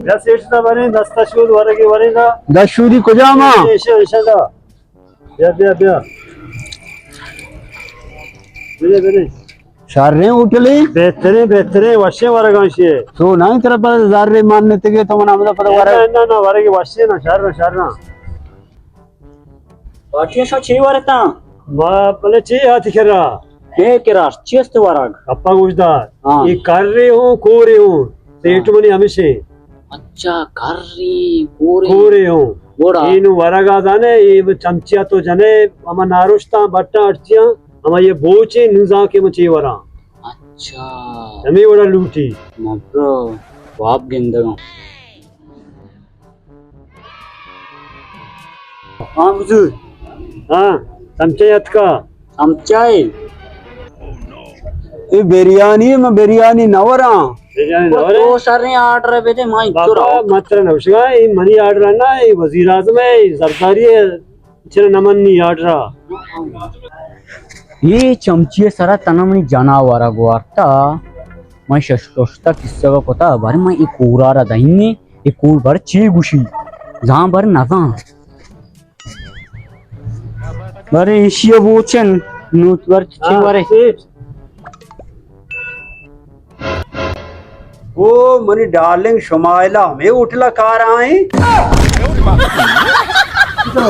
Seçti beni, dasta şuur var ki var da. Da şuri kocama. İşe da. Ya. Böyle. Şarre uçli. Betere, başe var ganşe. So nahi tera pada zarre manne tege to mana amda pada vara. Na, var ki başe na, şarna. Batia sa çeyi var eta. Ma, pale çiğ hati kera. He keras çiğste varag. Appa kuşda. हाँ। ये कर रही हूँ, खो रही हूँ। पेट money हमेशा अच्छा karri kore. खो रही हूँ। Boda. इन वरगा जाने ये चमचिया तो जने अमा नारुष्टा बट्टा अर्चिया अमा ये बोचे नुजा के मची वरा अच्छा. हमें वड़ा लूटी Mabro. Wab gendagam. हाँ बुजुर्ग. हाँ चमचियात का Samchay. ये बिरयानी नवरा. तो सारे आर्डर पे थे माई तो बाबा मात्र नौशगा ये मनी आर्डर ना ये वजीर आज़म है सरदारी है चल नमन नहीं आर्डर ये चमची सारा तनामनी जनावर गोवारता मैं शस्त्रोष्टा किस्सा का पता बारे मैं एक कोरारा दाहिने एक कोर बार चे गुशी जहाँ बार नजा बारे एशिया बोचन नूत बार चे बारे ओ मनी डार्लिंग शमाइला हमें उठला कार आए. No.